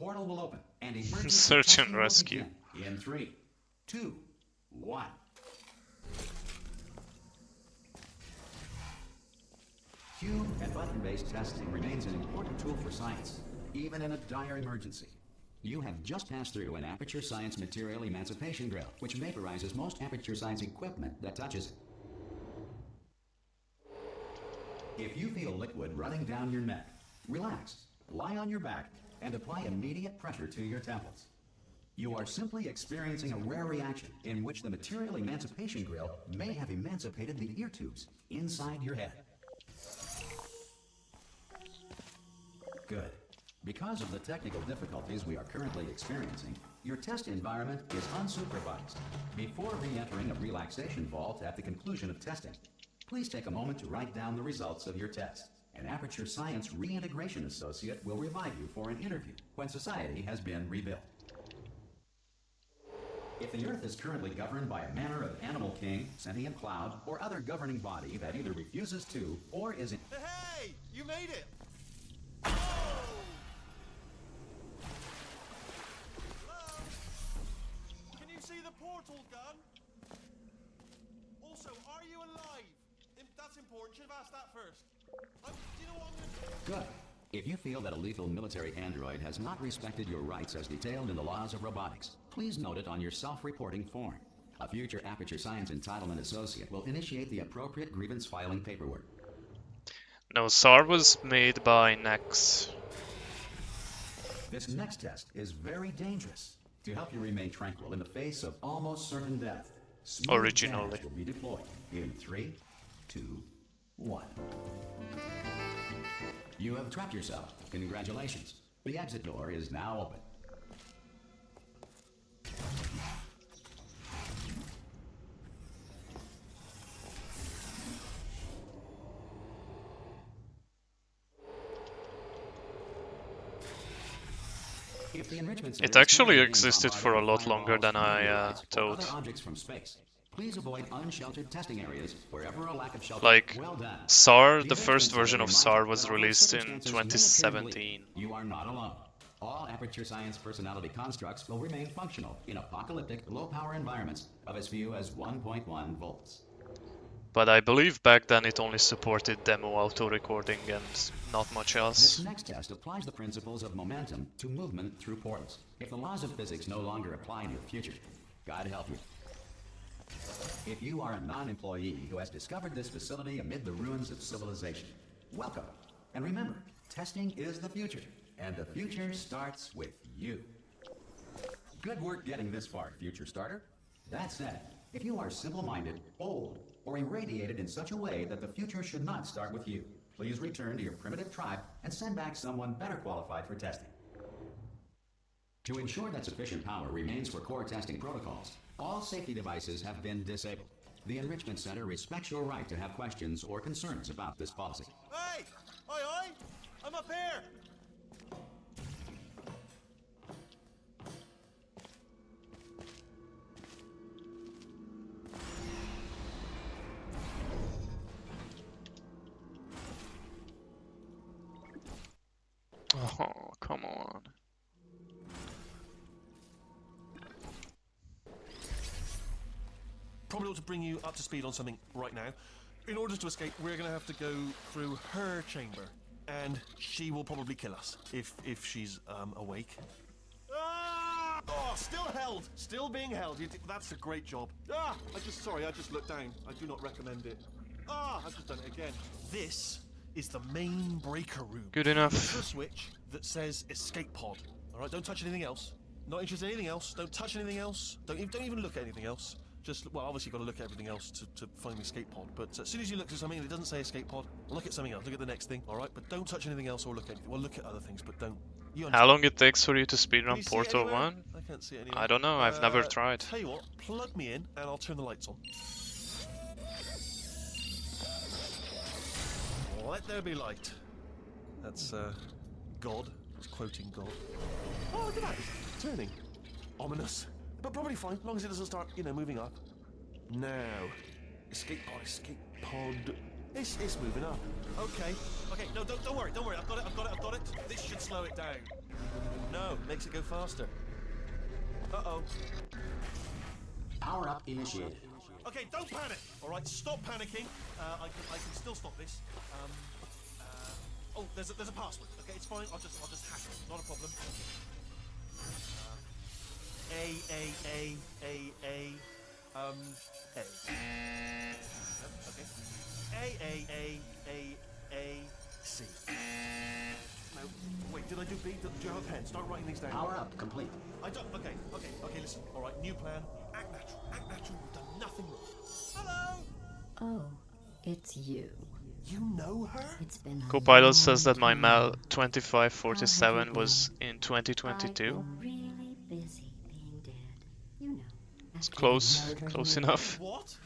portal will open and emergency Search and testing will rescue. begin in 3, 2, 1. Cube and button-based testing remains an important tool for science, even in a dire emergency. You have just passed through an Aperture Science material emancipation drill, which vaporizes most Aperture Science equipment that touches it. If you feel liquid running down your neck, relax, lie on your back, and apply immediate pressure to your temples. You are simply experiencing a rare reaction in which the material emancipation grill may have emancipated the ear tubes inside your head. Good. Because of the technical difficulties we are currently experiencing, your test environment is unsupervised. Before re-entering a relaxation vault at the conclusion of testing, please take a moment to write down the results of your test. An Aperture Science Reintegration Associate will revive you for an interview when society has been rebuilt. If the Earth is currently governed by a manner of animal king, sentient cloud, or other governing body that either refuses to or is in... Hey! You made it! Portal gun. Also, are you alive? That's important. Should have asked that first. Do you know what I'm gonna do? Good. If you feel that a lethal military android has not respected your rights as detailed in the laws of robotics, please note it on your self-reporting form. A future Aperture Science Entitlement Associate will initiate the appropriate grievance filing paperwork. No, SAR was made by Nex. This next test is very dangerous. To help you remain tranquil in the face of almost certain death, Originally will be deployed in 3, 2, 1. You have trapped yourself. Congratulations. The exit door is now open. It actually existed for a lot longer than I thought. Please avoid unsheltered testing areas wherever a lack of shelter. Like, well done. SAR, the first version of SAR was released in 2017. You are not alone. All Aperture Science personality constructs will remain functional in apocalyptic low-power environments of as few as 1.1 volts. But I believe back then it only supported demo auto-recording and not much else. This next test applies the principles of momentum to movement through portals. If the laws of physics no longer apply in your future, God help you. If you are a non-employee who has discovered this facility amid the ruins of civilization, welcome. And remember, testing is the future, and the future starts with you. Good work getting this far, future starter. That said, if you are simple-minded, old, or irradiated in such a way that the future should not start with you, please return to your primitive tribe and send back someone better qualified for testing. To ensure that sufficient power remains for core testing protocols, all safety devices have been disabled. The Enrichment Center respects your right to have questions or concerns about this policy. Hey! Oi, oi! I'm up here! Oh, come on. Probably ought to bring you up to speed on something right now. In order to escape, we're going to have to go through her chamber. And she will probably kill us, if she's awake. Ah! Oh, still held! Still being held. That's a great job. Ah! I just looked down. I do not recommend it. Ah! I've just done it again. This is the main breaker room. Good enough. There's a switch that says escape pod. Alright, don't touch anything else. Not interested in anything else. Don't touch anything else. Don't even look at anything else. Just, well, obviously you've got to look at everything else to find the escape pod. But as soon as you look at something and it doesn't say escape pod, look at something else. Look at the next thing, alright? But don't touch anything else or look at anything. Well, look at other things, but don't. How long it takes for you to speedrun you Portal 1? I can't see it anywhere. I don't know, I've never tried. Tell you what, plug me in and I'll turn the lights on. Let there be light. That's, God. It's quoting God. Oh, look at that. It's turning. Ominous. But probably fine, as long as it doesn't start, moving up. Now. Escape pod. It's moving up. Okay, no, don't worry. I've got it. This should slow it down. No, makes it go faster. Uh-oh. Power up initiated. Okay, don't panic. All right, stop panicking. I can still stop this. Oh, there's a password. Okay, it's fine. I'll just hack it. Not a problem. A. Okay. C. No, wait. Did I do B? Do you have a pen? Start writing these down. Power up complete. I don't. Okay. Listen. All right. New plan. Act natural. Act natural. We've done nothing wrong. Hello. Oh, it's you. You know her? It's been a Copilot long says that my time. Mal 2547 was in 2022. I'm really busy being dead. You know. It's after close, you murdered close me. enough. What?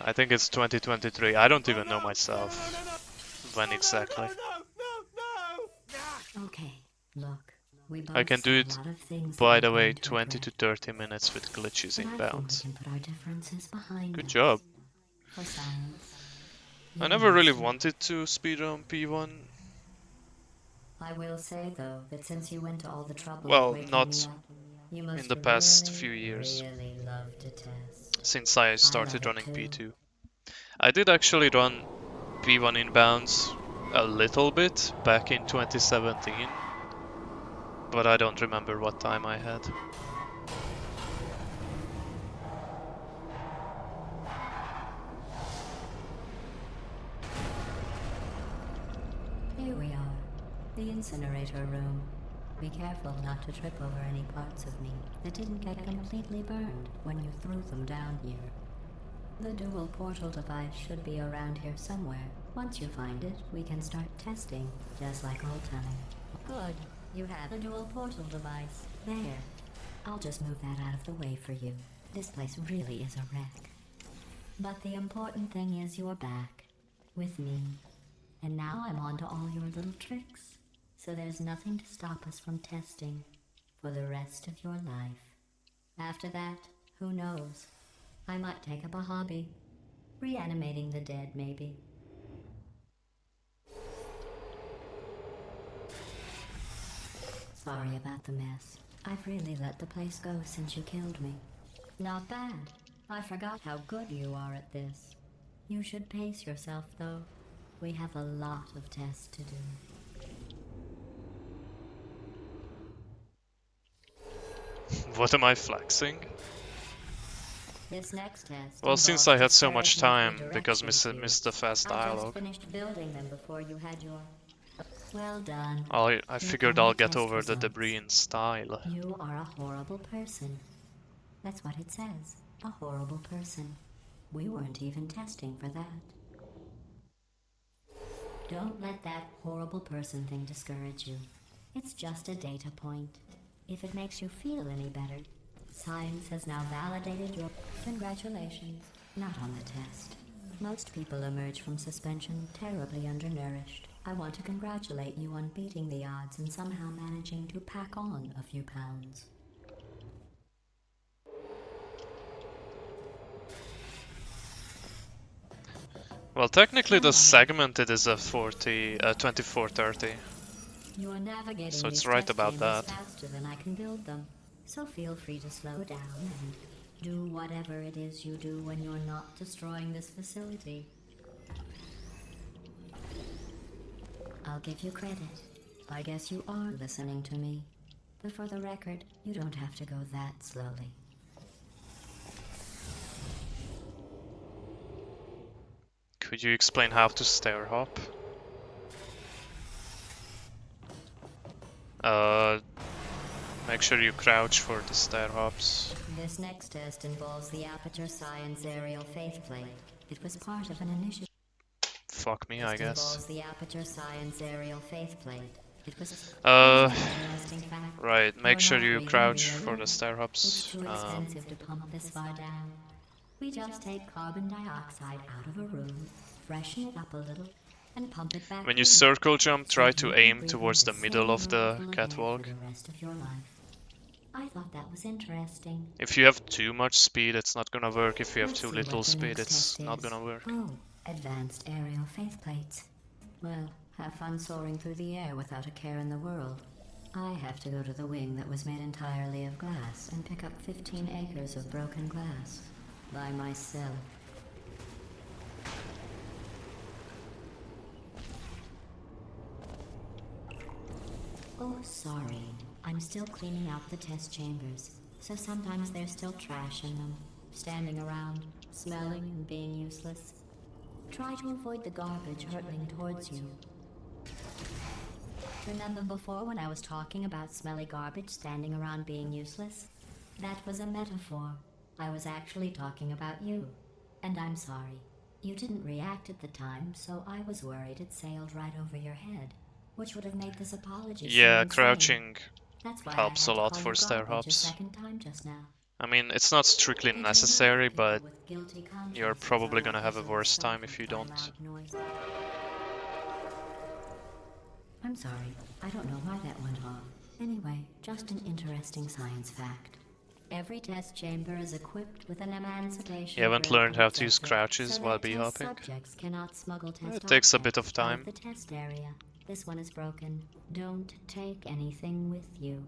I think it's 2023. I don't even know No, myself no. when exactly. No. Okay, look. We both I can do said it, a lot of things by that the we're way, going to 20 to regret, 30 minutes with glitches but I think inbound. we can put our differences behind Good us. job. For science. I You never really must. wanted to speedrun P1. I will say though that since you went to all the trouble Well, of waking not me up, you must in the past really, few years, really love to test. since I I started love it running too. P2. I did actually run P1 inbounds a little bit back in 2017, but I don't remember what time I had. Here we are, the incinerator room. Be careful not to trip over any parts of me that didn't get completely burned when you threw them down here. The dual portal device should be around here somewhere. Once you find it, we can start testing, just like old times. Good. You have the dual portal device. There. I'll just move that out of the way for you. This place really is a wreck. But the important thing is you're back. With me. And now I'm on to all your little tricks. So there's nothing to stop us from testing for the rest of your life. After that, who knows? I might take up a hobby. Reanimating the dead, maybe. Sorry about the mess. I've really let the place go since you killed me. Not bad. I forgot how good you are at this. You should pace yourself, though. We have a lot of tests to do. What am I flexing? This next test. Well, since I had so much time, because Mr. missed the fast I just dialogue, finished building them before you had your. Well done. I figured come I'll the get test over the results. debris in style. You are a horrible person. That's what it says. A horrible person. We weren't even testing for that. Don't let that horrible person thing discourage you. It's just a data point. If it makes you feel any better, science has now validated your... Congratulations. Not on the test. Most people emerge from suspension terribly undernourished. I want to congratulate you on beating the odds and somehow managing to pack on a few pounds. Well, technically the segmented is a 2430. You are navigating So it's these right test about chambers that. faster than I can build them. So feel free to slow down and do whatever it is you do when you're not destroying this facility. I'll give you credit. I guess you are listening to me. But for the record, you don't have to go that slowly. Could you explain how to stair hop? Make sure you crouch for the stair hops. This next test involves the Aperture Science Aerial Faithplate. It was part of an initiative. Fuck me, I guess. Involves the Aperture Science Aerial Faithplate. It was interesting fact. Right, make You're sure not you breathing crouch the for air. the stair It's hops. too expensive to pump this far down. We just take carbon dioxide out of a room, freshen it up a little, and pump it back When you in. circle jump, try So to you aim can towards the breathe middle of same the level of air catwalk. For the rest of your life. I thought that was interesting. If you have too much speed, it's not gonna work. If you have Let's too see little what the speed, next it's test not is. gonna work. Oh, advanced aerial faith plates. Well, have fun soaring through the air without a care in the world. I have to go to the wing that was made entirely of glass and pick up 15 acres of broken glass. By myself. Oh, sorry. I'm still cleaning out the test chambers, so sometimes there's still trash in them, standing around, smelling and being useless. Try to avoid the garbage hurtling towards you. Remember before when I was talking about smelly garbage standing around being useless? That was a metaphor. I was actually talking about you. And I'm sorry. You didn't react at the time, so I was worried it sailed right over your head, which would have made this apology seem Yeah, insane. crouching That's why helps I a had to lot call for you stair garbage a hops. second time just now. I mean, it's not strictly It will necessary, help people but with guilty you're consciences probably or gonna have a easily worse time if startled you by don't. loud noise. I'm sorry, I don't know why that went off. Anyway, just an interesting science fact. Every test chamber is equipped with an emancipation You haven't grill learned how to use protector, crouches so while that test b-hopping? subjects cannot smuggle test It takes a bit objects of out time. the test area. This one is broken. Don't take anything with you.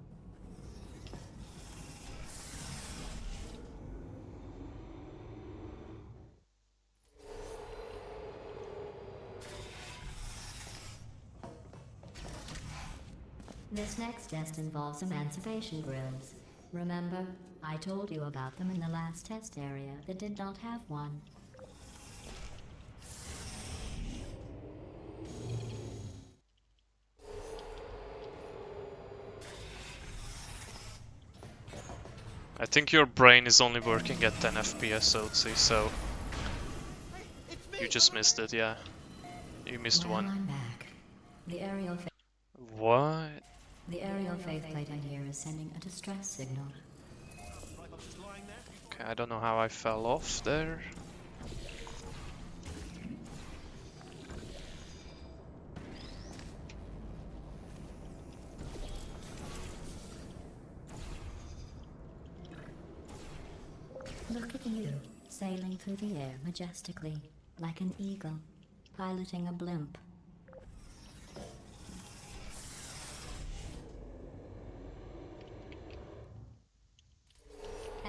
This next test involves emancipation grills. Remember, I told you about them in the last test area that did not have one. I think your brain is only working at 10 FPS, Otzi, so you just missed it, yeah. You missed Well, one. I'm back. The aerial What? faith plate in here is sending a distress signal. Okay, I don't know how I fell off there. Look at you, sailing through the air majestically, like an eagle, piloting a blimp.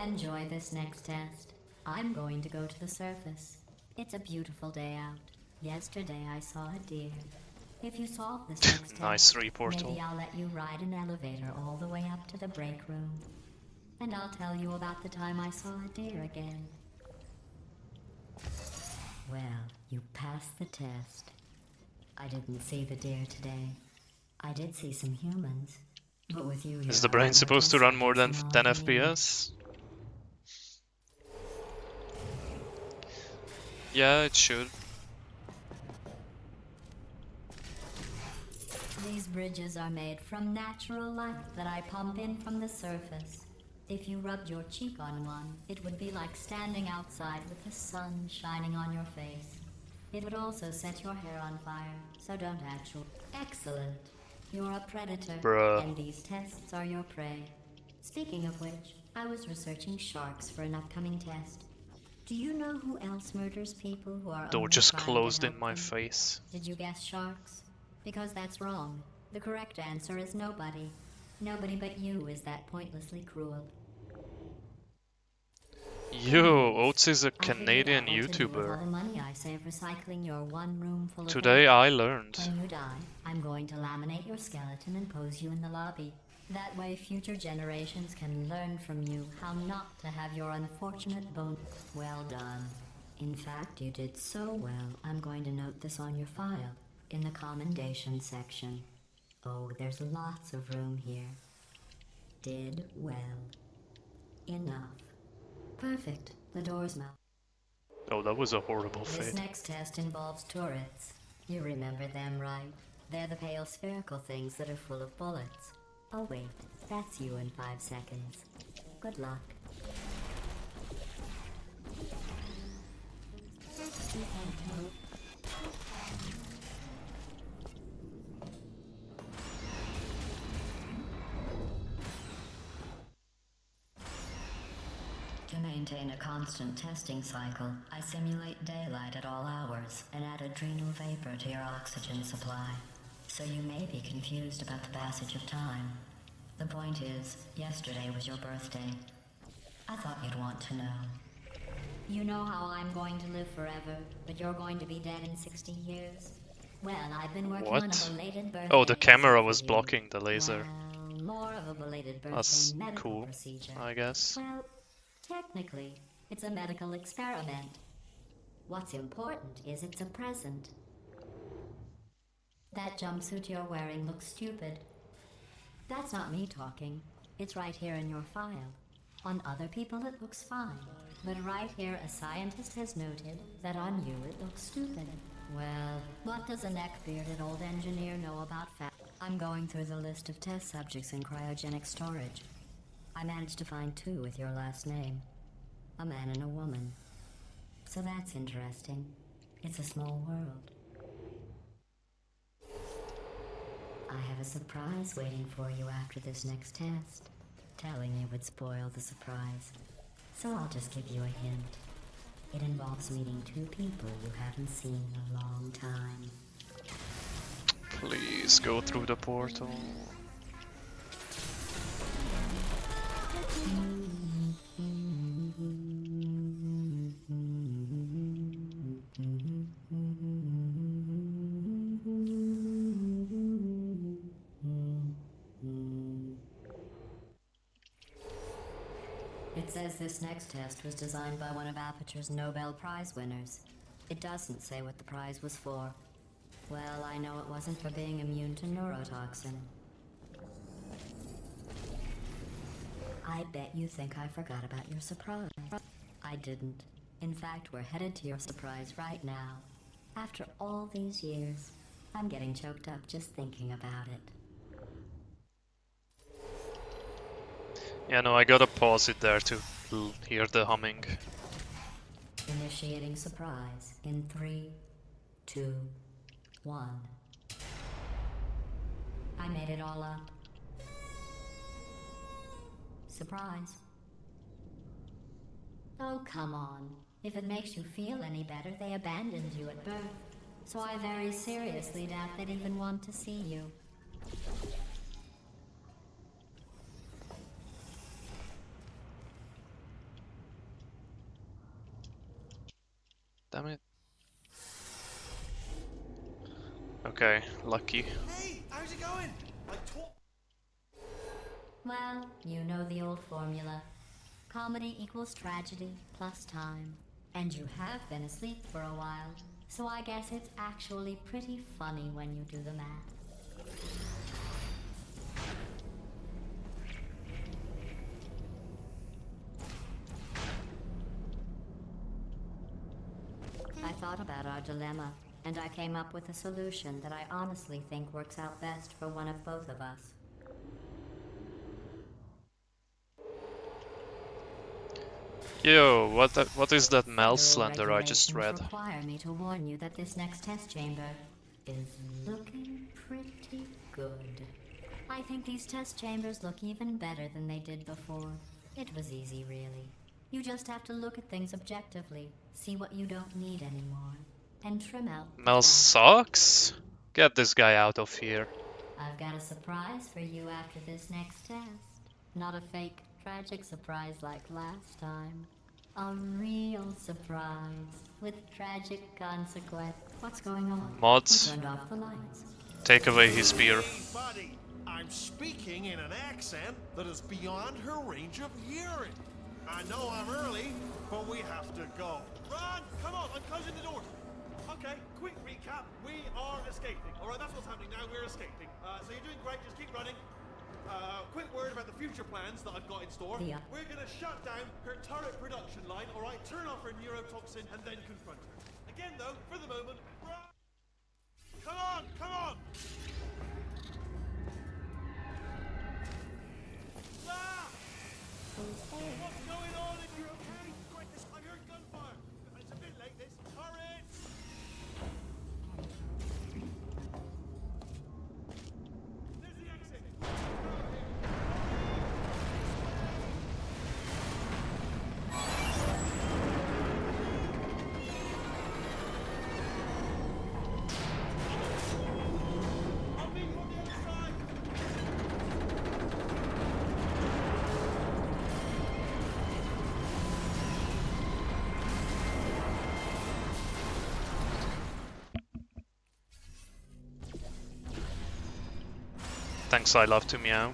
Enjoy this next test. I'm going to go to the surface. It's a beautiful day out. Yesterday I saw a deer. If you solve this next Nice test, reportal. maybe I'll let you ride an elevator all the way up to the break room. And I'll tell you about the time I saw a deer again. Well, you passed the test. I didn't see the deer today. I did see some humans. But with you, Is the brain supposed to run more than 10 FPS? Yeah, it should. These bridges are made from natural light that I pump in from the surface. If you rubbed your cheek on one, it would be like standing outside with the sun shining on your face. It would also set your hair on fire, so don't actually. Excellent. You're a predator, Bruh. and these tests are your prey. Speaking of which, I was researching sharks for an upcoming test. Do you know who else murders people who are Door only just trying to closed in help my them? face. Did you guess sharks? Because that's wrong. The correct answer is nobody. Nobody but you is that pointlessly cruel. Yo, Oats is a I figured Canadian out what to do with all YouTuber. the money I save recycling your one room full of Today waste. I learned. When you die, I'm going to laminate your skeleton and pose you in the lobby. That way future generations can learn from you how not to have your unfortunate bone. Well done. In fact, you did so well, I'm going to note this on your file, in the commendation section. Oh, there's lots of room here. Did well. Enough. Perfect. The door's mouth. Oh, that was a horrible This fate. next test involves turrets. You remember them, right? They're the pale spherical things that are full of bullets. Oh wait, that's you in 5 seconds. Good luck. To maintain a constant testing cycle, I simulate daylight at all hours and add adrenal vapor to your oxygen supply. So you may be confused about the passage of time. The point is, yesterday was your birthday. I thought you'd want to know. You know how I'm going to live forever, but you're going to be dead in 60 years? Well, I've been working on a What? belated birthday. Oh, the camera present for was you. blocking the laser. Well, more of a belated birthday That's medical cool, procedure. I guess. Well, technically, it's a medical experiment. What's important is it's a present. That jumpsuit you're wearing looks stupid. That's not me talking. It's right here in your file. On other people it looks fine. But right here a scientist has noted that on you it looks stupid. Well, what does a neck-bearded old engineer know about fat? I'm going through the list of test subjects in cryogenic storage. I managed to find 2 with your last name. A man and a woman. So that's interesting. It's a small world. I have a surprise waiting for you after this next test. Telling you would spoil the surprise. So I'll just give you a hint. It involves meeting 2 people you haven't seen in a long time. Please go through the portal. It says this next test was designed by one of Aperture's Nobel Prize winners. It doesn't say what the prize was for. Well, I know it wasn't for being immune to neurotoxin. I bet you think I forgot about your surprise. I didn't. In fact, we're headed to your surprise right now. After all these years, I'm getting choked up just thinking about it. Yeah, no, I gotta pause it there to hear the humming. Initiating surprise in 3, 2, 1. I made it all up. Surprise. Oh, come on. If it makes you feel any better, they abandoned you at birth. So I very seriously doubt they'd even want to see you. Damn it. Okay, lucky. Hey, how's it going? I talk. Well, you know the old formula. Comedy equals tragedy plus time. And you have been asleep for a while, so I guess it's actually pretty funny when you do the math. I thought about our dilemma, and I came up with a solution that I honestly think works out best for one of both of us. Yo, what is that Mel Federal slander I just read? regulations require me to warn you that this next test chamber is looking pretty good. I think these test chambers look even better than they did before. It was easy, really. You just have to look at things objectively, see what you don't need anymore, and trim out the Mel fat. sucks? Get this guy out of here. I've got a surprise for you after this next test. Not a fake, tragic surprise like last time. A real surprise with tragic consequence. What's going on? Mods, Who turned off the lights? take away his beer. Hey, buddy, I'm speaking in an accent that is beyond her range of hearing. I know I'm early, but we have to go. Run! Come on, I'm closing the door. Okay, quick recap. We are escaping. All right, that's what's happening now. We're escaping. So you're doing great. Just keep running. Quick word about the future plans that I've got in store. Yeah. We're gonna shut down her turret production line. All right, turn off her neurotoxin and then confront her. Again, though, for the moment, run. Come on, come on. Ah! What's going on? If you're okay? Great, I heard gunfire. It's a bit late, this. Turret! There's the exit. I'm Thanks, I love to meow.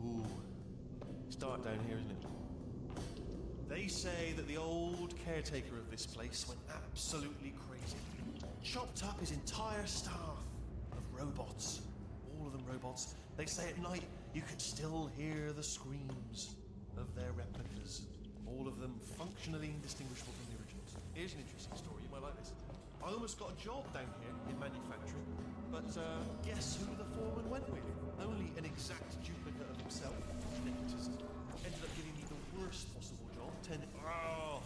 Ooh, it's dark down here, isn't it? They say that the old caretaker of this place went absolutely crazy. Chopped up his entire staff of robots. All of them robots. They say at night you could still hear the screams of their replicas. All of them functionally indistinguishable from the originals. Here's an interesting story, you might like this. I almost got a job down here in manufacturing, but guess who the foreman went with? Only an exact duplicate of himself. Nepotism. Ended up giving me the worst possible job. Oh,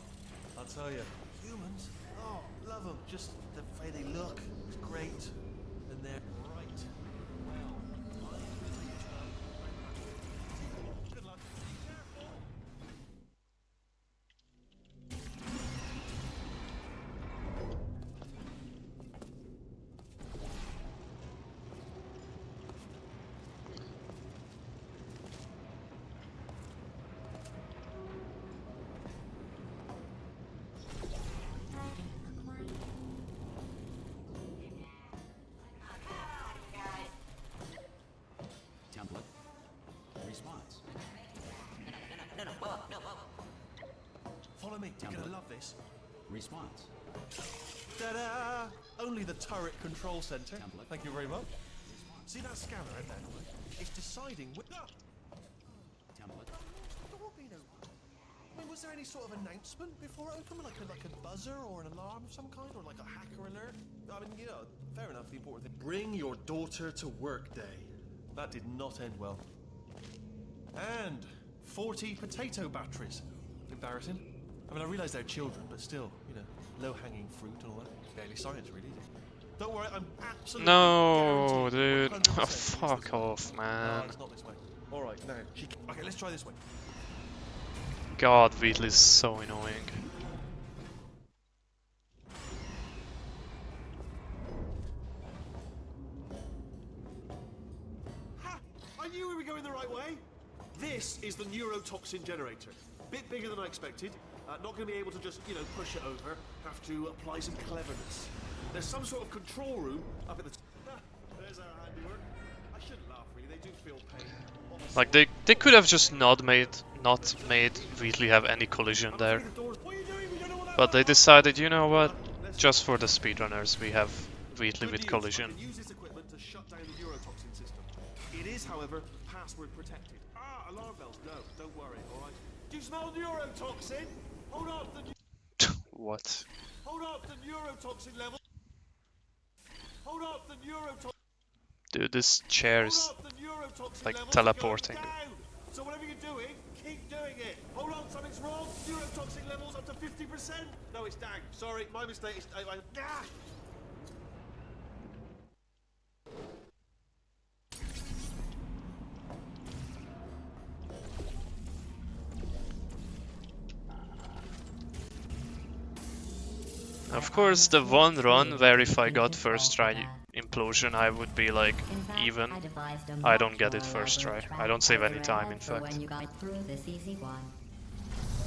I'll tell you, humans, oh, love them. Just the way they look is great, and they're right. Well, good luck. Be careful. Template. Response. Follow me. You're gonna love this. Response. Ta-da! Only the turret control center. Template. Thank you very much. See that scanner out there? It's deciding which. Template. I mean, was there any sort of announcement before it opened, like a buzzer or an alarm of some kind, or like a hacker alert? I mean, you know, fair enough. The important thing. Bring your daughter to work day. That did not end well. And 40 potato batteries. Embarrassing. I mean, I realise they're children, but still, you know, low-hanging fruit and all that. Barely science, really. Don't worry, I'm absolutely No, dude. guaranteed 100% Oh, it's fuck this way. off, man. No, it's not this way. All right, now. Okay, let's try this way. God, Wheatley's so annoying. Ha! I knew we were going the right way. This is the neurotoxin generator. Bit bigger than I expected. Not going to be able to just, you know, push it over. Have to apply some cleverness. There's some sort of control room up at the. There's our handiwork. I shouldn't laugh, really. They do feel pain. Honestly. Like they could have just not made Wheatley have any collision there. What are you doing? We don't know what that But they was. decided, you know what? Just for the speedrunners, we have Wheatley Good with news, collision. I can use this equipment to shut down the neurotoxin system. It is, however, password protected. Ah, alarm bells. No, don't worry. All right. Do you smell neurotoxin? Hold up the. What? Hold up the neurotoxin level. Hold up the neurotoxin. Dude, this chair is Hold up the neurotoxin like levels are teleporting. going down. So whatever you're doing, keep doing it. Hold on, something's wrong. Neurotoxin levels up to 50%. No, it's down. Sorry, my mistake. Ah! Of course, the one run where if I got first try implosion, I would be like In fact, even. devised a I don't much get it more first try. elaborate I don't save any trap time, in for fact. when you got through this easy one.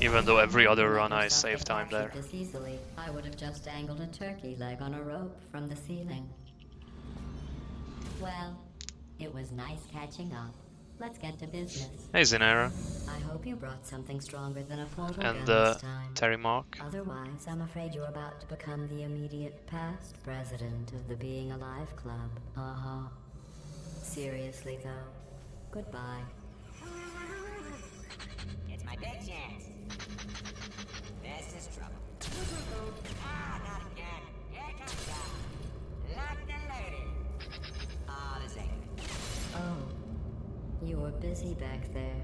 Even though every If you other let run I yourself save get time there. captured This easily, I would have just dangled a turkey leg on a rope from the ceiling. Well, it was nice catching up. Let's get to business. Hey Zinera, I hope you brought something stronger than a portal and gun this time. Terry Mark. Otherwise, I'm afraid you're about to become the immediate past president of the Being Alive Club. Uh-huh. Seriously, though. Goodbye. It's my big chance. This is trouble. Ah, not again. Here comes Doc. Locked and loaded. Ah, this ain't good. Oh, you were busy back there.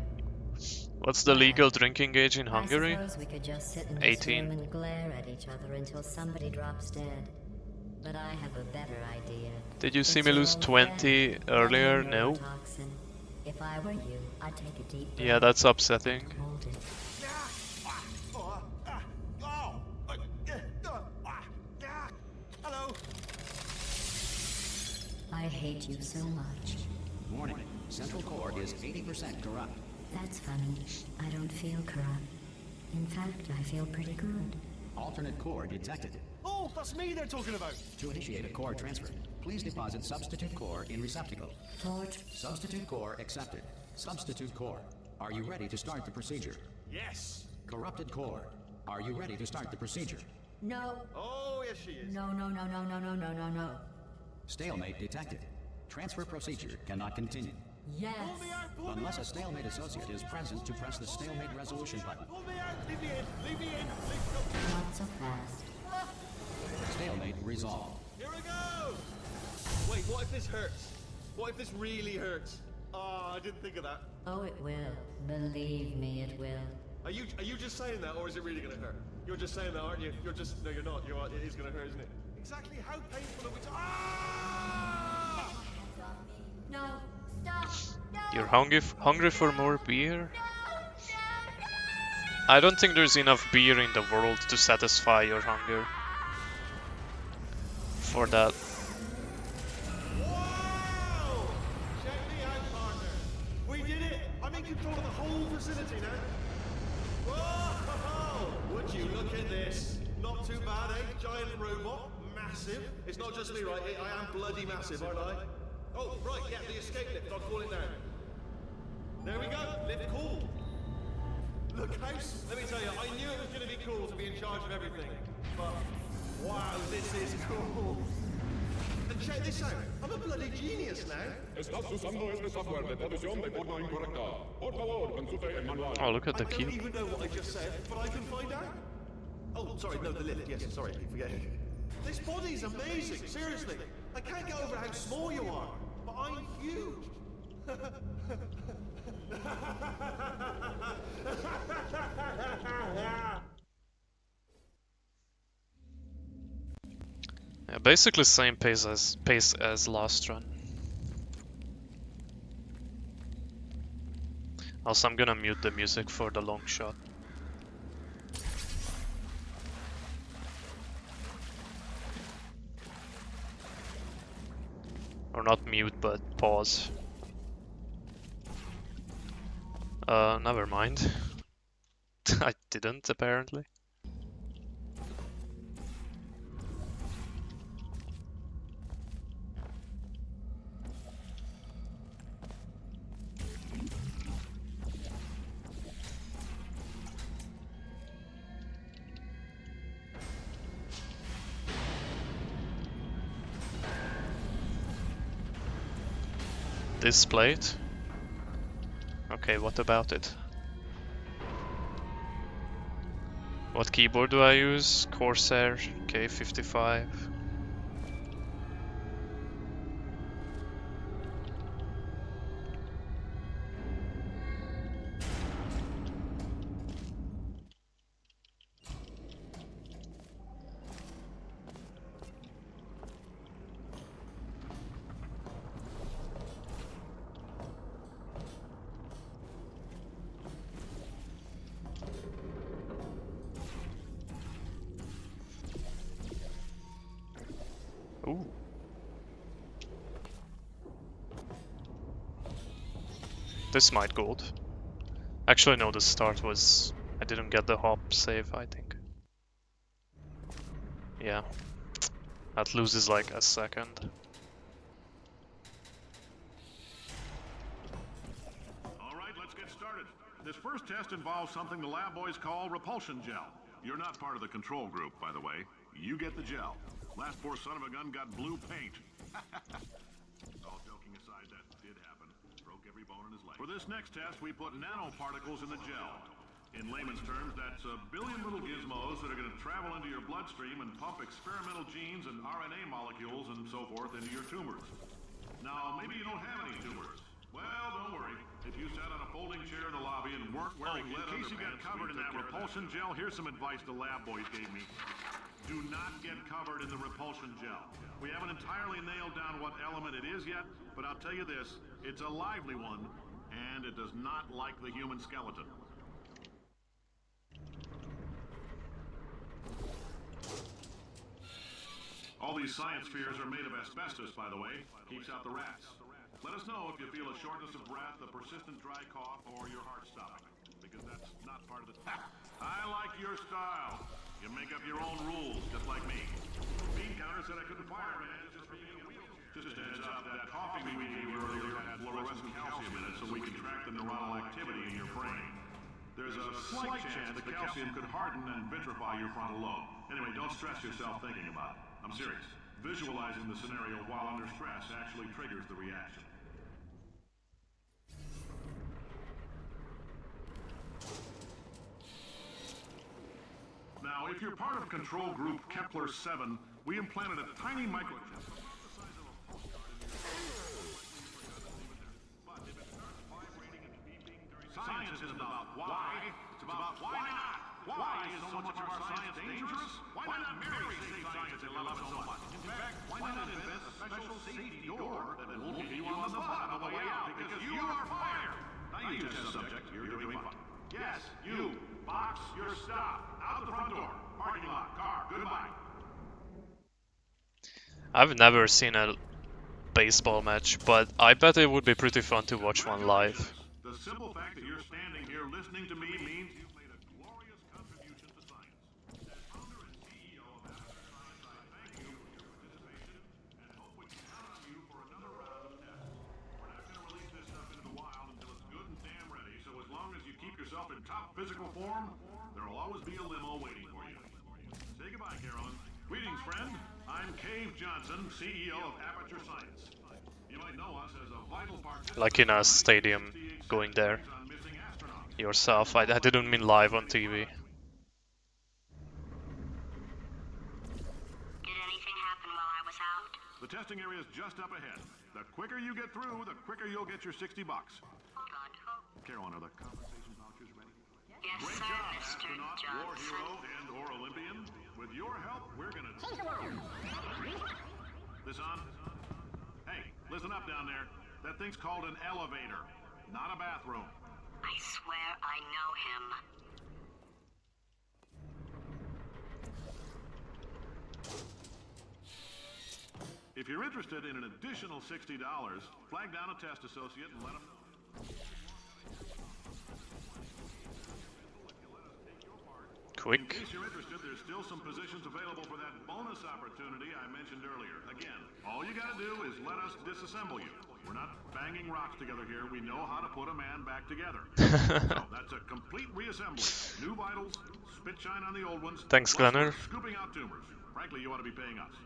What's the legal drinking age in Hungary? I suppose we could just sit in this 18. room and glare at each other until somebody drops dead. But I have a better idea. Did you see It's me your lose old 20 friend, earlier? Dr. No. Neurotoxin. If I were you, I'd take a deep breath. Yeah, that's upsetting. Hold it. Hello. I hate you so much. Warning. Central core is 80% corrupt. That's funny. I don't feel corrupt. In fact, I feel pretty good. Alternate core detected. Oh, that's me they're talking about. To initiate a core transfer, please deposit substitute core in receptacle. Torch. Substitute core accepted. Substitute core, are you ready to start the procedure? Yes. Corrupted core, are you ready to start the procedure? No. Oh, yes, she is. No, no, no, no, no, no, no, no, no. Stalemate detected. Transfer procedure cannot continue. Yes. Pull me out, pull me Unless out. a stalemate associate is present to press the stalemate resolution button. Pull me out. Leave me in. Leave me in. Leave me Not so fast. Stalemate resolved. Here we go. Wait, what if this hurts? What if this really hurts? Oh, I didn't think of that. Oh, it will. Believe me, it will. Are you just saying that, or is it really gonna hurt? You're just saying that, aren't you? You're just no, you're not. You are. It is gonna hurt, isn't it? Exactly how painful are we? Ah! No. Stop. No. You're hungry for more beer? I don't think there's enough beer in the world to satisfy your hunger. For that. Wow! Check me out, partner. We did it. I'm in control of the whole facility now. Whoa! Would you look at this? Not too bad, eh? Giant robot, massive. It's not just me, right? I am bloody massive, aren't I? Oh, right, yeah, the escape lift. I'll call it now. There we go. Lift cool. Look, House, let me tell you, I knew it was going to be cool to be in charge of everything. But, wow, this is cool. And check this out. I'm a bloody genius now. Estás usando este software de traducción de forma incorrecta. Por favor, consulte el manual. Oh, look at I the don't key. even know what I just said, but I can find out. Oh, sorry, no, the lift. Yes, sorry, I keep forgetting. This body's amazing, seriously. I can't get over how small you are, but I'm huge. Yeah, basically same pace as last run. Also, I'm gonna mute the music for the long shot. Or not mute, but pause. Never mind. I didn't, apparently. This plate? Okay, what about it? What keyboard do I use? Corsair K55. Ooh. This might gold. Actually no, the start was... I didn't get the hop save, I think. Yeah. That loses like a second. All right, let's get started. This first test involves something the lab boys call repulsion gel. You're not part of the control group, by the way. You get the gel. Last poor son of a gun got blue paint. All joking aside, that did happen. Broke every bone in his leg. For this next test, we put nanoparticles in the gel. In layman's terms, that's a billion little gizmos that are going to travel into your bloodstream and pump experimental genes and RNA molecules and so forth into your tumors. Now, maybe you don't have any tumors. Well, don't worry. If you sat on a folding chair in the lobby and weren't wearing lead underpants, in case you got covered in that repulsion gel, here's some advice the lab boys gave me. Do not get covered in the repulsion gel. We haven't entirely nailed down what element it is yet, but I'll tell you this, it's a lively one, and it does not like the human skeleton. All these science spheres are made of asbestos, by the way. Keeps out the rats. Let us know if you feel a shortness of breath, a persistent dry cough, or your heart stopping. Because that's not part of the test. I like your style. You make up your own rules, just like me. Bean counter said I couldn't fire man just for being a wheelchair. Just a heads up, that coffee we gave you earlier had fluorescent calcium in it, so we can track the neuronal activity in your brain. There's a slight chance the calcium could harden and vitrify your frontal lobe. Anyway, don't stress yourself thinking about it. I'm serious. Visualizing the scenario while under stress actually triggers the reaction. Now, if you're part of control group Kepler 7, we implanted a tiny microchip. Science isn't about why, it's about why not. Why is so much of our science dangerous? Why not marry safe science that love so much? In fact, why not invent a special safety door that will keep you on the bottom of the way out because you are fired? Now you test subject, you're doing fine. Yes, you. Box your stuff. Out the front door. Parking lot. Car. Goodbye. I've never seen a baseball match, but I bet it would be pretty fun to watch one live. The simple fact that you're standing here listening to me means you've made a glorious contribution to science. As founder and CEO of Aperture Science, I thank you for your participation and hope we can count on you for another round of tests. We're not going to release this stuff into the wild until it's good and damn ready, so as long as you keep yourself in top physical form, there will always be a limo waiting for you. Say goodbye, Carolyn. Greetings, friend. I'm Cave Johnson, CEO of Aperture Science. You might know us as a vital participant. Like in a stadium, going there yourself. I didn't mean live on TV. Did anything happen while I was out? The testing area is just up ahead. The quicker you get through, the quicker you'll get your $60. Carolyn, are the compensation vouchers ready? Yes, Great sir, job, Mr. astronaut, war Johnson. hero, and/or Olympian. With your help, we're gonna change the world. This on? Hey, listen up down there. That thing's called an elevator, not a bathroom. I swear I know him. If you're interested in an additional $60, flag down a test associate and let them know. In Quick. case you're interested, there's still some positions available for that bonus opportunity I mentioned earlier. Again, all you gotta do is let us disassemble you. We're not banging rocks together here. We know how to put a man back together. So that's a complete reassembly. New vitals, spit shine on the old ones. Thanks, plus Glenner. we're scooping out tumors. Frankly, you ought to be paying us.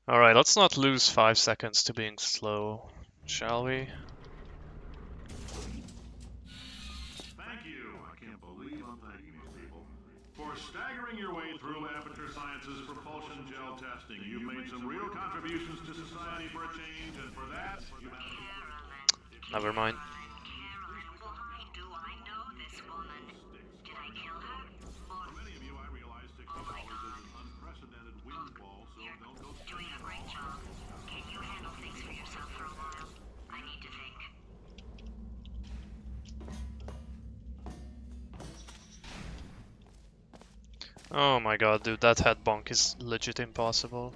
Alright, let's not lose 5 seconds to being slow, shall we? Thank you. I can't believe I'm thanking these people. For staggering your way through Aperture Science's propulsion gel testing. You've made some real contributions to society for a change, and for that, you have... Never mind. Carolyn, why do I know this woman? Did I kill her? Or For many of you, I realize $60 Oh my is God. an unprecedented windfall, so you're don't go doing a great job. Can you handle things for yourself for a while? I need to think. Oh my god, dude, that head bonk is legit impossible.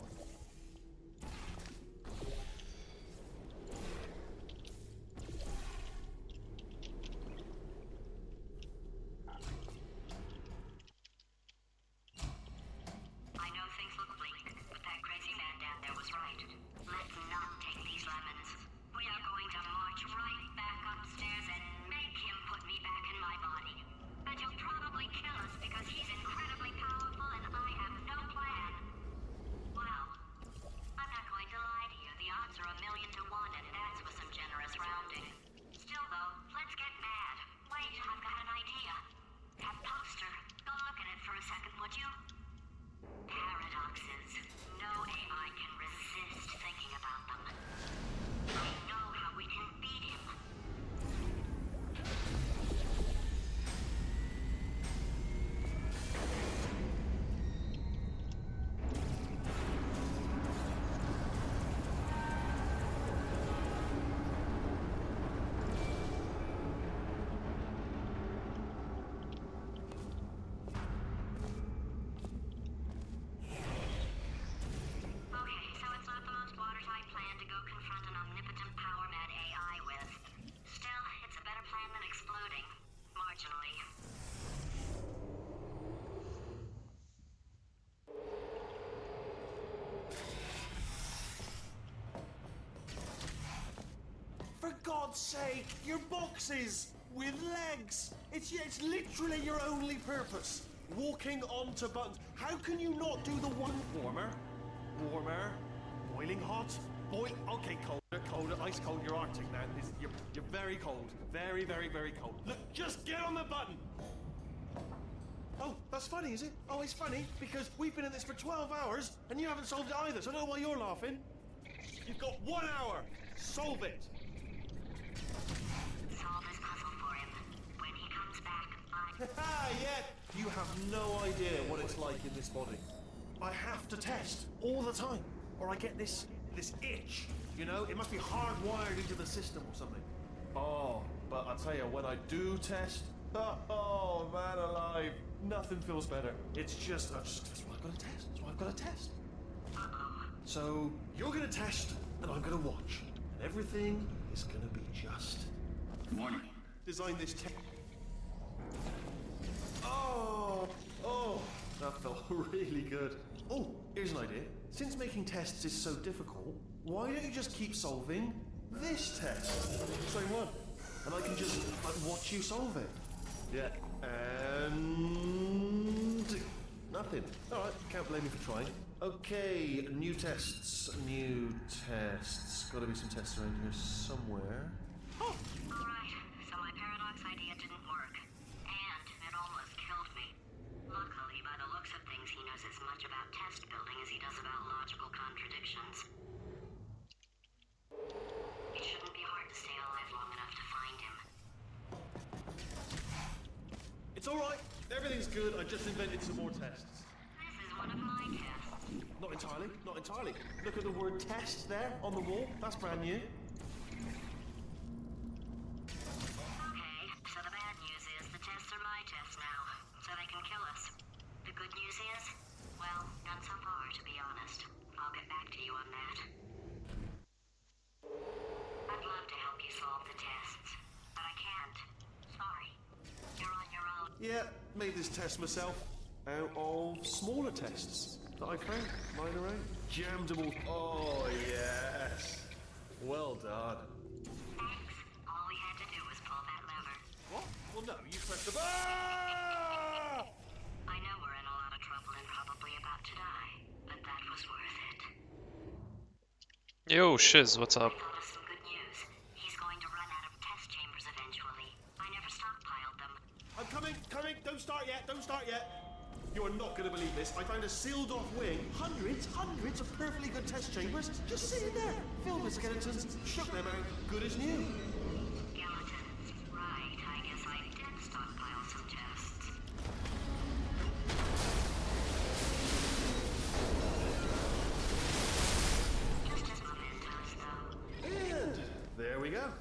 I know things look bleak, but that crazy man down there was right. Let's not take these lemons. We are going to march right back upstairs and make him put me back in my body. And he'll probably kill us because he's incredibly powerful and I have no plan. Well, I'm not going to lie to you. The odds are 1,000,000 to 1, and that's with some generous rounding. Still, though, let's get mad. Wait, I've got an idea. That poster. Go look at it for a second, would you? Paradoxes. No AI can resist thinking about them. I know how we can beat him. Okay, so it's not the most watertight plan to go confront an omnipotent sake! Your boxes with legs! It's literally your only purpose. Walking onto buttons. How can you not do the one warmer? Warmer. Boiling hot. Okay, colder, ice cold. You're Arctic now. You're very cold. Very, very, very cold. Look, just get on the button. Oh, that's funny, is it? Oh, it's funny because we've been at this for 12 hours and you haven't solved it either, so I don't know why you're laughing. You've got 1 hour. Solve it. Solve this puzzle for him. When he comes back, Yeah. You have no idea what it's like in this body. I have to test all the time, or I get this itch. You know, it must be hardwired into the system or something. Oh, but I'll tell you, when I do test, oh man alive, nothing feels better. It's just that's what I've got to test. That's what I've got to test. So you're gonna test, and I'm gonna watch, and everything is gonna be just. Good morning. Design this test. Oh, that felt really good. Oh, here's an idea. Since making tests is so difficult, why don't you just keep solving this test? Same one. And I can just watch you solve it. Yeah. And nothing. Alright, can't blame me for trying. Okay, new tests. Gotta be some tests around here somewhere. Oh! alright, so my paradox idea didn't work. And it almost killed me. Luckily, by the looks of things, he knows as much about test building as he does about logical contradictions. It shouldn't be hard to stay alive long enough to find him. It's alright. Everything's good. I just invented some more tests. This is one of my tests. Not entirely. Not entirely. Look at the word test there on the wall. That's brand new. Okay, so the bad news is the tests are my tests now, so they can kill us. The good news is, well, none so far, to be honest. I'll get back to you on that. I'd love to help you solve the tests, but I can't. Sorry. You're on your own. Yeah, made this test myself out of smaller tests that I found lying around. Jammed them all. Oh, yes. Well done. Thanks. All we had to do was pull that lever. What? Well, no, you pressed the. Ah! I know we're in a lot of trouble and probably about to die, but that was worth it. Yo, Shiz, what's I up? thought of some good news. He's going to run out of test chambers eventually. I never stockpiled them. I'm coming. Don't start yet. You are not going to believe this. I found a sealed off wing. Hundreds of perfectly good test chambers just sitting there, filled with skeletons. Shook them out, good as new. Skeletons. Right, I guess I did stockpile some tests. Just as mementos, though. And there we go.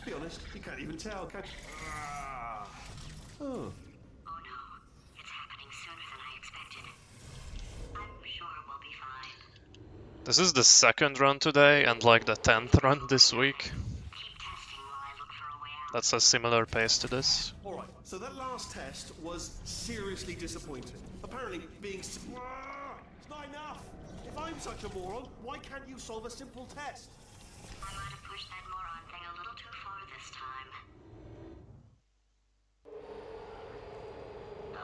Be honest, you can't even tell, can you? Ah. Oh. Oh no, it's happening sooner than I expected. I'm sure we'll be fine. This is the second run today and like the 10th run this week. Keep testing while I look for a way out. That's a similar pace to this. Alright, so that last test was seriously disappointing. Apparently, being. It's not enough! If I'm such a moron, why can't you solve a simple test? I might have pushed that moron thing a little too far this time. Oh,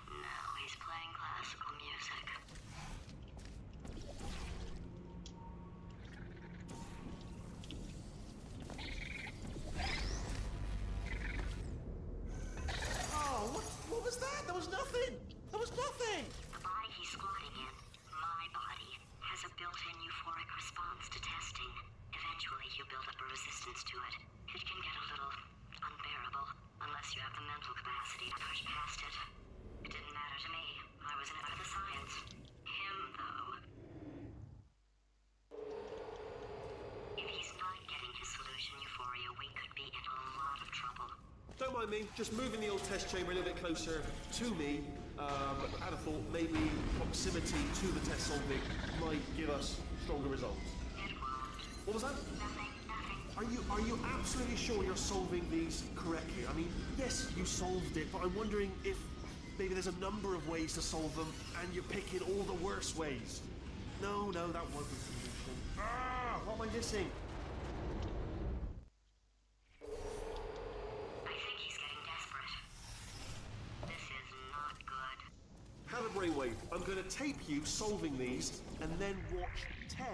no, he's playing classical music. Oh, what was that? There was nothing! There was nothing! The body he's squatting in, my body, has a built-in euphoric response to testing. Eventually, you build up a resistance to it. It can get a little unbearable, unless you have the mental capacity to push past it. It didn't matter to me. I was in it for the science. Him, though. If he's not getting his solution euphoria, we could be in a lot of trouble. Don't mind me, just moving the old test chamber a little bit closer to me. I had a thought maybe proximity to the test solving might give us stronger results. It won't. What was that? Nothing. Are you absolutely sure you're solving these correctly? I mean, yes, you solved it, but I'm wondering if maybe there's a number of ways to solve them and you're picking all the worst ways. No, that wasn't the solution. What am I missing? I'm going to tape you solving these and then watch 10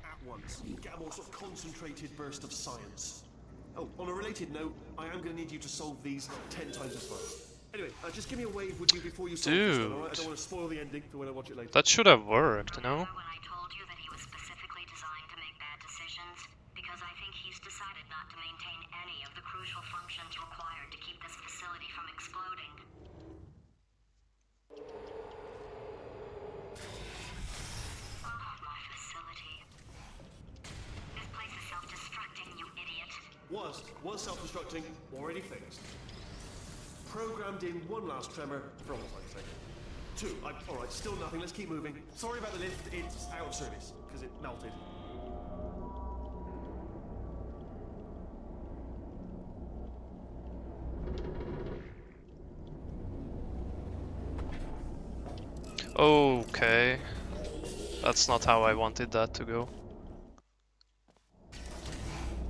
at once. Get a more sort of concentrated burst of science. Oh, on a related note, I am going to need you to solve these 10 times as fast. Anyway, just give me a wave, would you, before you solve this one, alright? I don't want to spoil the ending for when I watch it later. That should have worked, no? Remember when I told you that he was specifically designed to make bad decisions? Because I think he's decided not to maintain any of the crucial functions required to keep this facility from exploding. Oh, my facility. This place is self-destructing, you idiot. Was self-destructing, already fixed. Programmed in one last tremor, for all time's sake. 2, alright, still nothing, let's keep moving. Sorry about the lift, it's out of service, because it melted. Okay. That's not how I wanted that to go.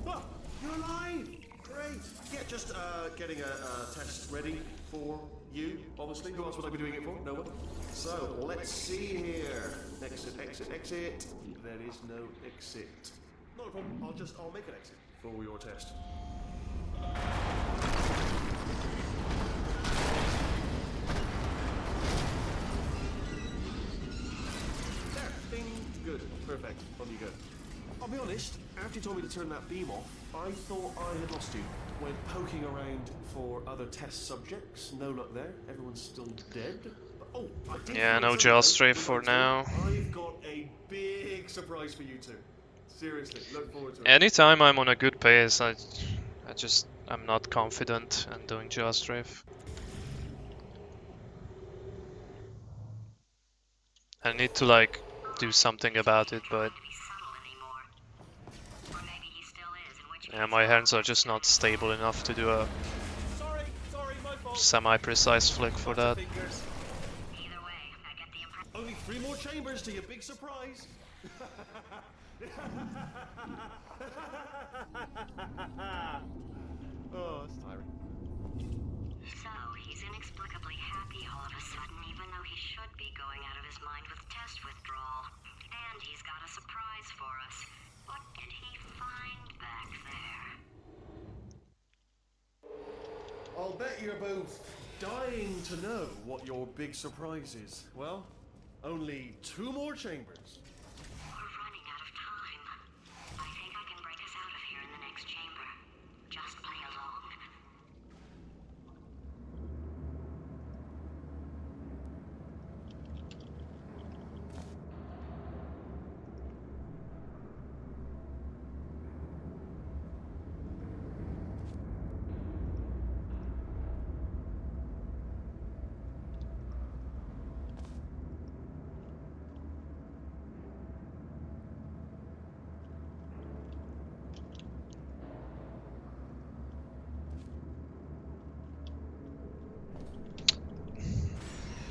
Oh, you're alive! Great! Yeah, just getting a test ready for you, obviously. Who else would I be doing it for? No one? So, let's see here. Exit, exit, exit. There is no exit. Not a problem, I'll make an exit for your test. There, ding, good, perfect, on you go. I'll be honest, after you told me to turn that beam off, I thought I had lost you. Went poking around for other test subjects, no luck there, everyone's still dead. But, oh, I did Yeah, find no something, gel though, strafe good for luck to now. you. I've got a big surprise for you two. Seriously, look forward to it. Anytime I'm on a good pace, I'm not confident in doing gel strafe. I need to like do something about it, but To be subtle anymore. Or maybe he still is, in which yeah, case my hands are just not stable enough to do a Sorry, my fault. semi-precise flick for Lots of that. fingers. either way, I get the impression. Only 3 more chambers to your big surprise. Oh, that's tiring. So, he's inexplicably happy all of a sudden, even though he should be going out of his mind with test withdrawal. And he's got a surprise for us. What did he find back there? I'll bet you're both dying to know what your big surprise is. Well, only 2 more chambers. We're running out of time. I think I can break us out of here in the next chamber. Just play along.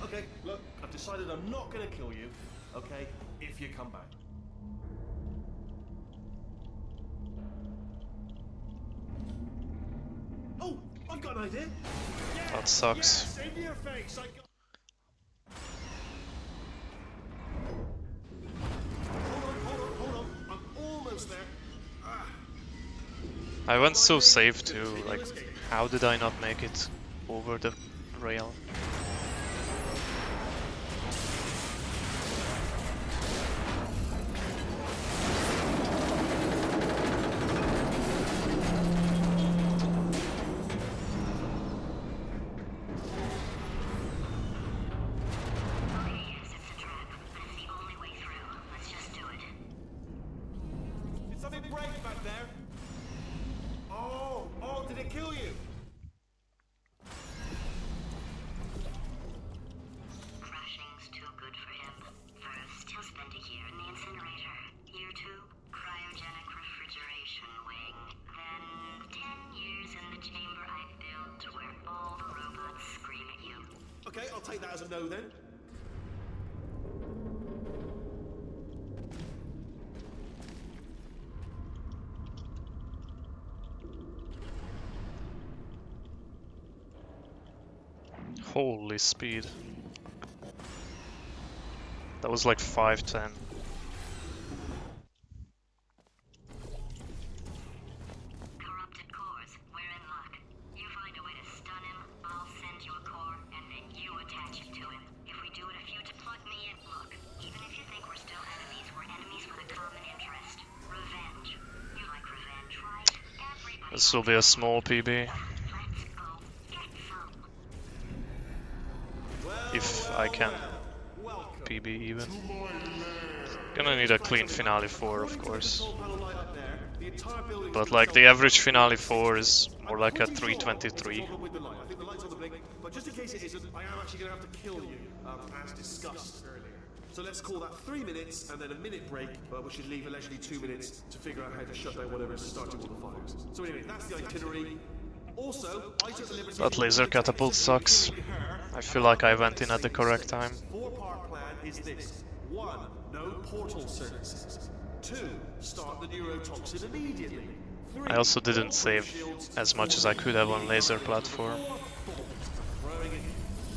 Okay, look, I've decided I'm not gonna kill you, okay, if you come back. Oh, I've got an idea. Yeah, That sucks. Yes, into your face. Hold on. I'm almost there. I went so safe too, like how did I not make it over the rail? Okay, yes, it's a trap, but it's the only way through. Let's just do it. Did something break back there? Oh, did it kill you? Crashing's too good for him. First, he'll spend a year in the incinerator. Year 2, cryogenic refrigeration wing. Then, 10 years in the chamber I built where all the robots scream at you. Okay, I'll take that as a no then. Holy speed. That was like 510. Corrupted cores, we're in luck. You find a way to stun him, I'll send you a core, and then you attach it to him. If we do it a few to plug me in, look, even if you think we're still enemies, we're enemies with a common interest. Revenge. You like revenge, right? Everybody This will be a small PB. let's go get some. If I can PB even. Gonna need a clean finale 4, of course. But like the average finale 4 is more like a 323. But just in case it isn't, I am actually going to have to kill you, as discussed earlier. So let's call that 3 minutes and then a minute break, which should leave allegedly 2 minutes to figure out how to shut down whatever is starting all the fires. So anyway, that's the itinerary. Also, I took the liberty. That laser catapult sucks. I feel like I went in at the correct time. 4-part plan is this. 1. No portal services. 2. Start the neurotoxin immediately. 3. I also didn't save as much as I could have on laser platform. Throwing it.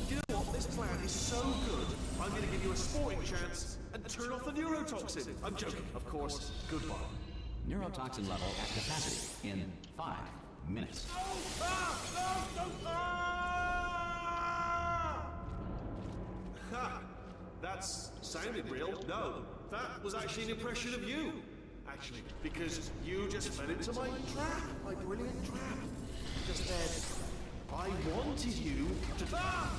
You know what? This plan is so good, I'm going to give you a sporting chance and turn off the neurotoxin. I'm joking, of course. Goodbye. Neurotoxin level at capacity in 5 minutes. Ha! That's sounded real. No, that was actually an impression of you. Actually, because you just fell into my trap, my brilliant trap. Just said, I wanted you to. Ah!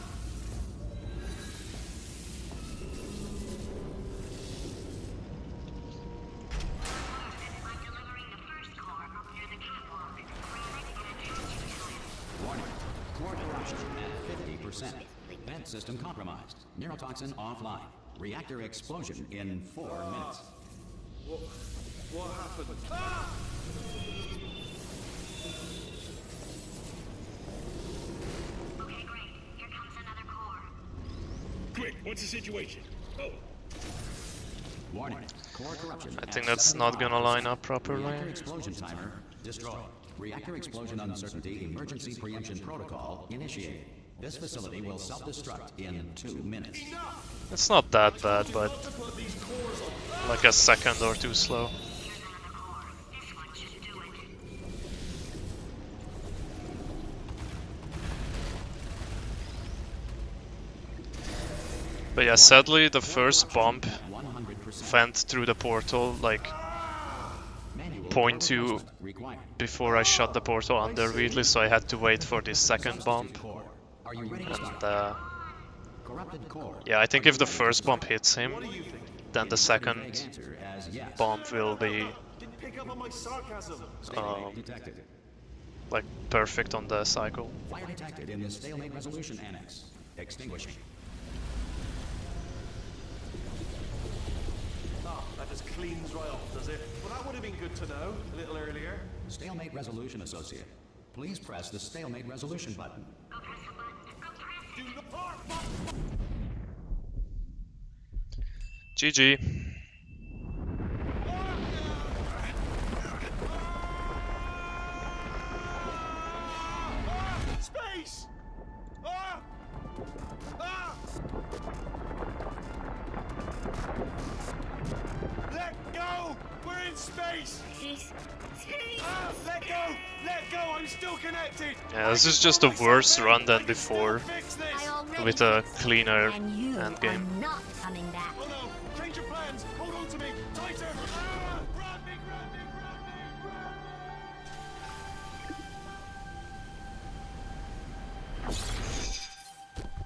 I'm delivering the first core up near the catwalk. Grab it and attach it to him. Warning. Core corruption at 50%. Vent system compromised. Neurotoxin offline. Reactor explosion in 4 minutes. What happened? Ah! Okay, great. Here comes another core. Quick, what's the situation? Oh, Warning. Core corruption. I think at that's not 75%. gonna line up properly. Reactor explosion timer destroyed. Reactor explosion uncertainty emergency preemption protocol initiated. This facility will self-destruct in 2 minutes. It's not that bad, but like a second or two slow. Here's another core. This one should do it. But yeah, sadly the first bump 100% went through the portal like manual 0.2 core required. before I shut the portal under Wheatley, so I had to wait for this second bump. Core. Are you ready to And start? Corrupted core. yeah, I think if the first bump hits him, then the Vague second answer as yes. bump will be Didn't pick up on my sarcasm. Stalemate detected. like perfect on the cycle. Fire detected in the stalemate resolution annex. Extinguishing. Ah, that just cleans right off, does it? Well, that would have been good to know a little earlier. Stalemate resolution associate. Please press the stalemate resolution button. Go press the button. Go press it. Do not. GG. Space! Ah! Ah! Let go! We're in space! Ah! Let go! Let go! I'm still connected! Yeah, this is just a worse run than before, Fix this! I already with a fixed it, cleaner and you endgame. are not coming back. Oh no! Change your plans! Hold on to me! Tighter! Ah! Grab me! Grab me! Grab me! Grab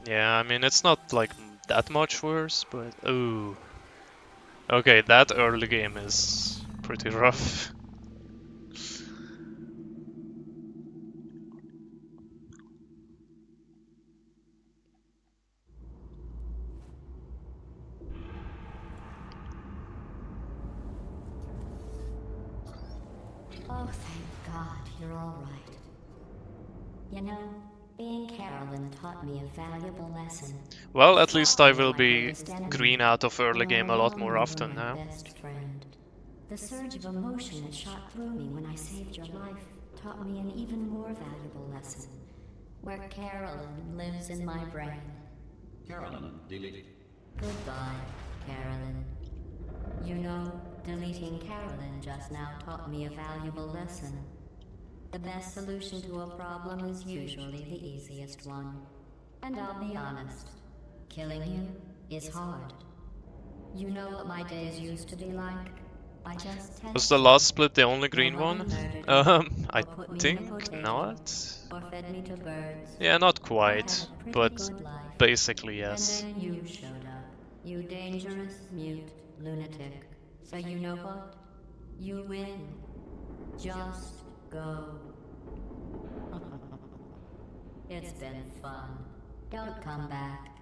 Yeah, I mean it's not like that much worse, but ooh. Okay, that early game is pretty rough. Oh, thank God, you're all right. You know, being Carolyn taught me a valuable lesson. Well, at least I will be green out of early game a lot more often now. Best friend. The surge of emotion that shot through me when I saved your life taught me an even more valuable lesson. Where Carolyn lives in my brain. Carolyn, delete. Goodbye, Carolyn. You know, deleting Carolyn just now taught me a valuable lesson. The best solution to a problem is usually the easiest one. And I'll be honest, killing you is hard. You know what my days used to be like? I just Was the last split the only green one? I think not. Or fed me to birds. Yeah, not I quite, had a pretty but good life. basically And yes. then you showed up. You dangerous, mute lunatic. So you know what? You win. Just go. It's been fun. Don't come back.